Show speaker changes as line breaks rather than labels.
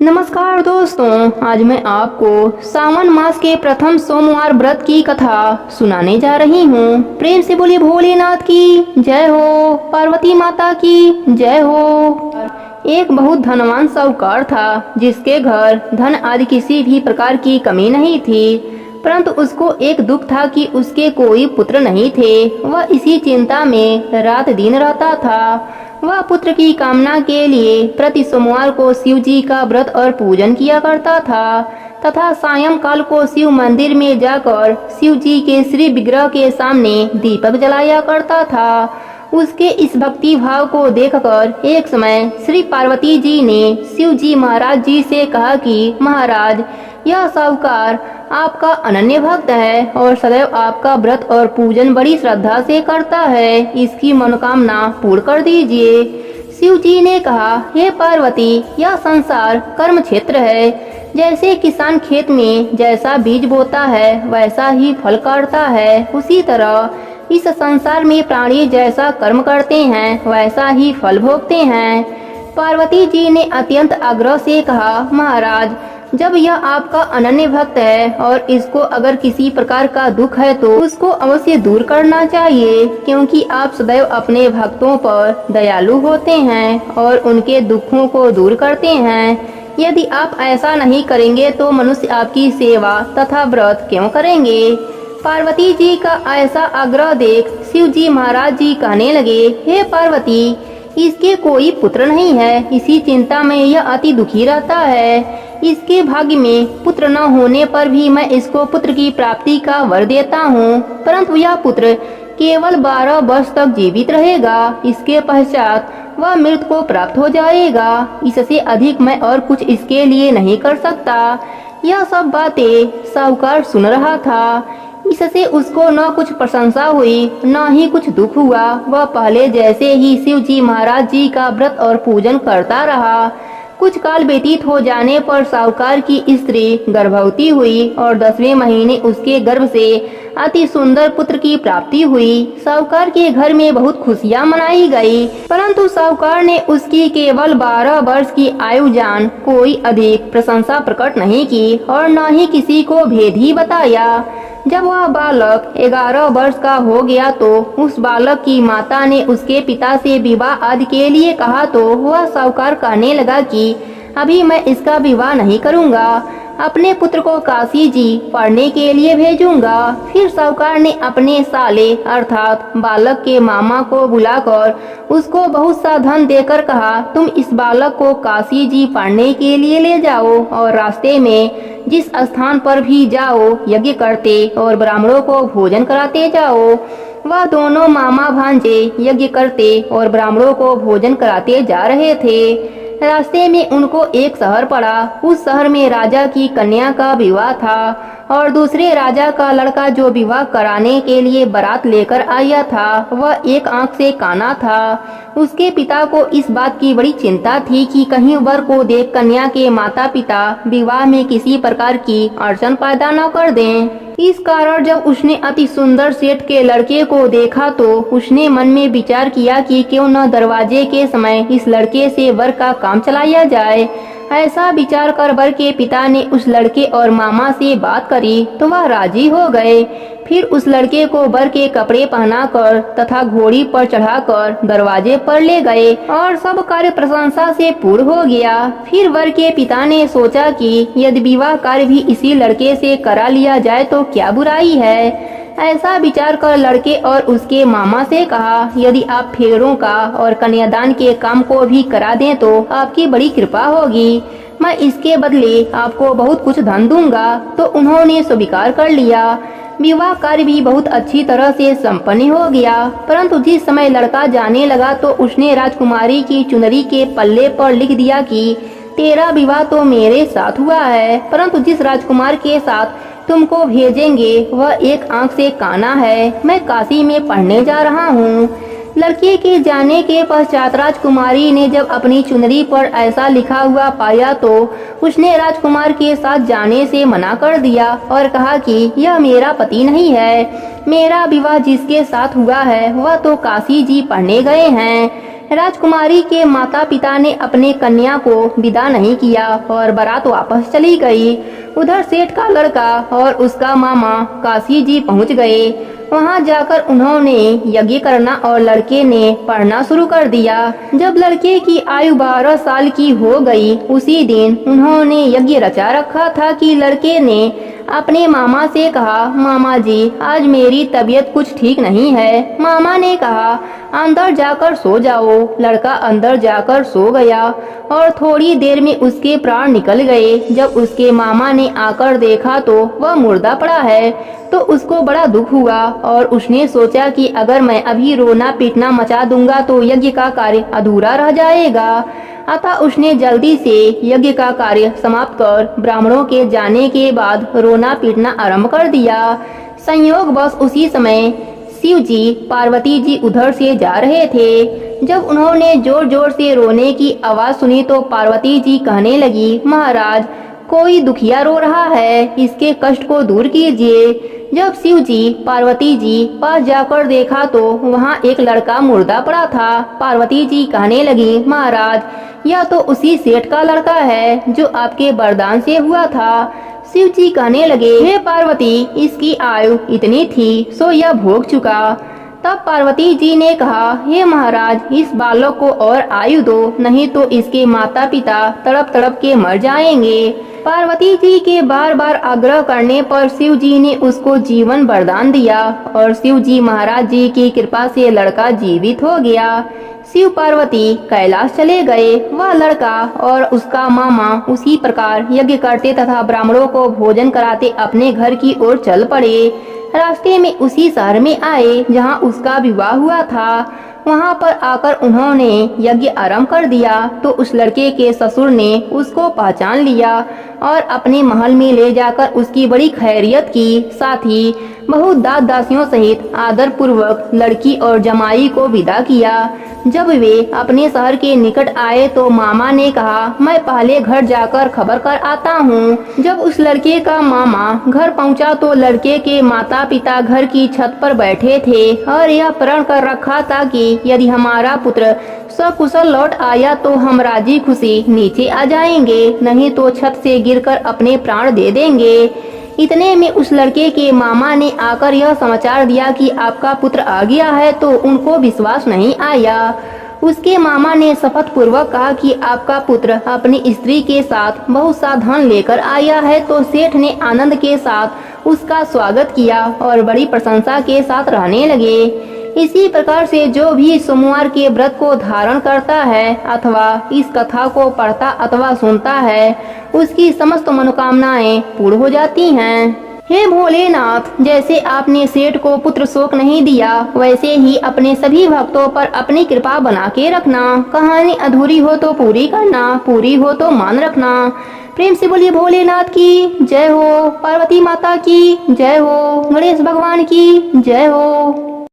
नमस्कार दोस्तों, आज मैं आपको सावन मास के प्रथम सोमवार व्रत की कथा सुनाने जा रही हूँ। प्रेम से बोलिए भोलेनाथ की जय हो, पार्वती माता की जय हो। एक बहुत धनवान साहूकार था जिसके घर धन आदि किसी भी प्रकार की कमी नहीं थी, परंतु उसको एक दुख था कि उसके कोई पुत्र नहीं थे। वह इसी चिंता में रात दिन रहता था। वह पुत्र की कामना के लिए प्रति सोमवार को शिव जी का व्रत और पूजन किया करता था तथा सायंकाल को शिव मंदिर में जाकर शिव जी के श्री विग्रह के सामने दीपक जलाया करता था। उसके इस भक्ति भाव को देखकर एक समय श्री पार्वती जी ने शिव जी महाराज जी से कहा कि महाराज, यह साहूकार आपका अनन्य भक्त है और सदैव आपका व्रत और पूजन बड़ी श्रद्धा से करता है। इसकी मनोकामना पूर्ण कर दीजिए। शिव जी ने कहा, हे पार्वती, यह संसार कर्म क्षेत्र है। जैसे किसान खेत में जैसा बीज बोता है वैसा ही फल काटता है, उसी तरह इस संसार में प्राणी जैसा कर्म करते हैं वैसा ही फल भोगते हैं। पार्वती जी ने अत्यंत आग्रह से कहा, महाराज, जब यह आपका अनन्य भक्त है और इसको अगर किसी प्रकार का दुख है तो उसको अवश्य दूर करना चाहिए, क्योंकि आप सदैव अपने भक्तों पर दयालु होते हैं और उनके दुखों को दूर करते हैं। यदि आप ऐसा नहीं करेंगे तो मनुष्य आपकी सेवा तथा व्रत क्यों करेंगे। पार्वती जी का ऐसा आग्रह देख शिव जी महाराज जी कहने लगे, हे पार्वती, इसके कोई पुत्र नहीं है, इसी चिंता में यह अति दुखी रहता है। इसके भाग्य में पुत्र न होने पर भी मैं इसको पुत्र की प्राप्ति का वर देता हूँ, परंतु यह पुत्र केवल 12 वर्ष तक जीवित रहेगा। इसके पश्चात वह मृत्यु को प्राप्त हो जाएगा। इससे अधिक मैं और कुछ इसके लिए नहीं कर सकता। यह सब बातें साहूकार सुन रहा था। इससे उसको न कुछ प्रशंसा हुई न ही कुछ दुख हुआ। वह पहले जैसे ही शिव जी महाराज जी का व्रत और पूजन करता रहा। कुछ काल व्यतीत हो जाने पर साहूकार की स्त्री गर्भवती हुई और 10वें महीने उसके गर्भ से अति सुंदर पुत्र की प्राप्ति हुई। साहूकार के घर में बहुत खुशियां मनाई गई, परंतु साहूकार ने उसकी केवल 12 वर्ष की आयु जान कोई अधिक प्रशंसा प्रकट नहीं की और न ही किसी को भेद ही बताया। जब वह बालक 11 वर्ष का हो गया तो उस बालक की माता ने उसके पिता से विवाह आदि के लिए कहा तो वह साहूकार कहने लगा कि अभी मैं इसका विवाह नहीं करूंगा, अपने पुत्र को काशी जी पढ़ने के लिए भेजूंगा। फिर साहूकार ने अपने साले अर्थात बालक के मामा को बुलाकर उसको बहुत सा धन देकर कहा, तुम इस बालक को काशी जी पढ़ने के लिए ले जाओ और रास्ते में जिस स्थान पर भी जाओ यज्ञ करते और ब्राह्मणों को भोजन कराते जाओ। वह दोनों मामा भांजे यज्ञ करते और ब्राह्मणों को भोजन कराते जा रहे थे। रास्ते में उनको एक शहर पड़ा। उस शहर में राजा की कन्या का विवाह था और दूसरे राजा का लड़का जो विवाह कराने के लिए बारात लेकर आया था वह एक आंख से काना था। उसके पिता को इस बात की बड़ी चिंता थी कि कहीं वर को देख कन्या के माता पिता विवाह में किसी प्रकार की अड़चन पैदा न कर दें। इस कारण जब उसने अति सुंदर सेठ के लड़के को देखा तो उसने मन में विचार किया कि क्यों न दरवाजे के समय इस लड़के से वर का काम चलाया जाए। ऐसा विचार कर वर के पिता ने उस लड़के और मामा से बात करी तो वह राजी हो गए। फिर उस लड़के को वर के कपड़े पहनाकर तथा घोड़ी पर चढ़ाकर दरवाजे पर ले गए और सब कार्य प्रशंसा से पूर्ण हो गया। फिर वर के पिता ने सोचा कि यदि विवाह कार्य भी इसी लड़के से करा लिया जाए तो क्या बुराई है। ऐसा विचार कर लड़के और उसके मामा से कहा, यदि आप फेरों का और कन्यादान के काम को भी करा दें तो आपकी बड़ी कृपा होगी। मैं इसके बदले आपको बहुत कुछ धन दूंगा। तो उन्होंने स्वीकार कर लिया। विवाह कार्य भी बहुत अच्छी तरह से संपन्न हो गया, परंतु जिस समय लड़का जाने लगा तो उसने राजकुमारी की चुनरी के पल्ले पर लिख दिया कि तेरा विवाह तो मेरे साथ हुआ है, परंतु जिस राजकुमार के साथ तुमको भेजेंगे वह एक आंख से काना है। मैं काशी में पढ़ने जा रहा हूँ। लड़के के जाने के पश्चात राजकुमारी ने जब अपनी चुनरी पर ऐसा लिखा हुआ पाया तो उसने राजकुमार के साथ जाने से मना कर दिया और कहा कि यह मेरा पति नहीं है। मेरा विवाह जिसके साथ हुआ है वह तो काशी जी पढ़ने गए हैं। राजकुमारी के माता पिता ने अपने कन्या को विदा नहीं किया और बारात वापस चली गई। उधर सेठ का लड़का और उसका मामा काशी जी पहुंच गए। वहां जाकर उन्होंने यज्ञ करना और लड़के ने पढ़ना शुरू कर दिया। जब लड़के की आयु 12 साल की हो गई, उसी दिन उन्होंने यज्ञ रचा रखा था कि लड़के ने अपने मामा से कहा, मामा जी आज मेरी तबीयत कुछ ठीक नहीं है। मामा ने कहा, अंदर जाकर सो जाओ। लड़का अंदर जाकर सो गया और थोड़ी देर में उसके प्राण निकल गए। जब उसके मामा ने आकर देखा तो वह मुर्दा पड़ा है, तो उसको बड़ा दुख हुआ और उसने सोचा कि अगर मैं अभी रोना पीटना मचा दूंगा तो यज्ञ का कार्य अधूरा रह जाएगा। अतः उसने जल्दी से यज्ञ का कार्य समाप्त कर ब्राह्मणों के जाने के बाद रोना पीटना आरंभ कर दिया। संयोग बस उसी समय शिव जी पार्वती जी उधर से जा रहे थे। जब उन्होंने जोर जोर से रोने की आवाज सुनी तो पार्वती जी कहने लगी, महाराज कोई दुखिया रो रहा है, इसके कष्ट को दूर कीजिए। जब शिव जी पार्वती जी पास जाकर देखा तो वहाँ एक लड़का मुर्दा पड़ा था। पार्वती जी कहने लगी, महाराज यह तो उसी सेठ का लड़का है जो आपके वरदान से हुआ था। शिव जी कहने लगे, हे पार्वती इसकी आयु इतनी थी सो यह भोग चुका। तब पार्वती जी ने कहा, हे महाराज इस बालक को और आयु दो, नहीं तो इसके माता पिता तड़प तड़प के मर जाएंगे। पार्वती जी के बार बार आग्रह करने पर शिव जी ने उसको जीवन वरदान दिया और शिव जी महाराज जी की कृपा से लड़का जीवित हो गया। शिव पार्वती कैलाश चले गए। वह लड़का और उसका मामा उसी प्रकार यज्ञ करते तथा ब्राह्मणों को भोजन कराते अपने घर की ओर चल पड़े। रास्ते में उसी शहर में आए जहां उसका विवाह हुआ था। वहां पर आकर उन्होंने यज्ञ आरंभ कर दिया तो उस लड़के के ससुर ने उसको पहचान लिया और अपने महल में ले जाकर उसकी बड़ी खैरियत की। साथ ही बहुत दास दासियों सहित आदर पूर्वक लड़की और जमाई को विदा किया। जब वे अपने शहर के निकट आए तो मामा ने कहा, मैं पहले घर जाकर खबर कर आता हूँ। जब उस लड़के का मामा घर पहुँचा तो लड़के के माता पिता घर की छत पर बैठे थे और यह प्रण कर रखा था कि यदि हमारा पुत्र सकुशल लौट आया तो हम राजी खुशी नीचे आ जाएंगे, नहीं तो छत से गिरकर अपने प्राण दे देंगे। इतने में उस लड़के के मामा ने आकर यह समाचार दिया कि आपका पुत्र आ गया है, तो उनको विश्वास नहीं आया। उसके मामा ने शपथ पूर्वक कहा कि आपका पुत्र अपनी स्त्री के साथ बहुत सा धन लेकर आया है। तो सेठ ने आनंद के साथ उसका स्वागत किया और बड़ी प्रशंसा के साथ रहने लगे। इसी प्रकार से जो भी सोमवार के व्रत को धारण करता है अथवा इस कथा को पढ़ता अथवा सुनता है, उसकी समस्त मनोकामनाएं पूर्ण हो जाती हैं। हे भोलेनाथ, जैसे आपने सेठ को पुत्र शोक नहीं दिया, वैसे ही अपने सभी भक्तों पर अपनी कृपा बना के रखना। कहानी अधूरी हो तो पूरी करना, पूरी हो तो मान रखना। प्रेम से बोलिए भोलेनाथ की जय हो, पार्वती माता की जय हो, गणेश भगवान की जय हो।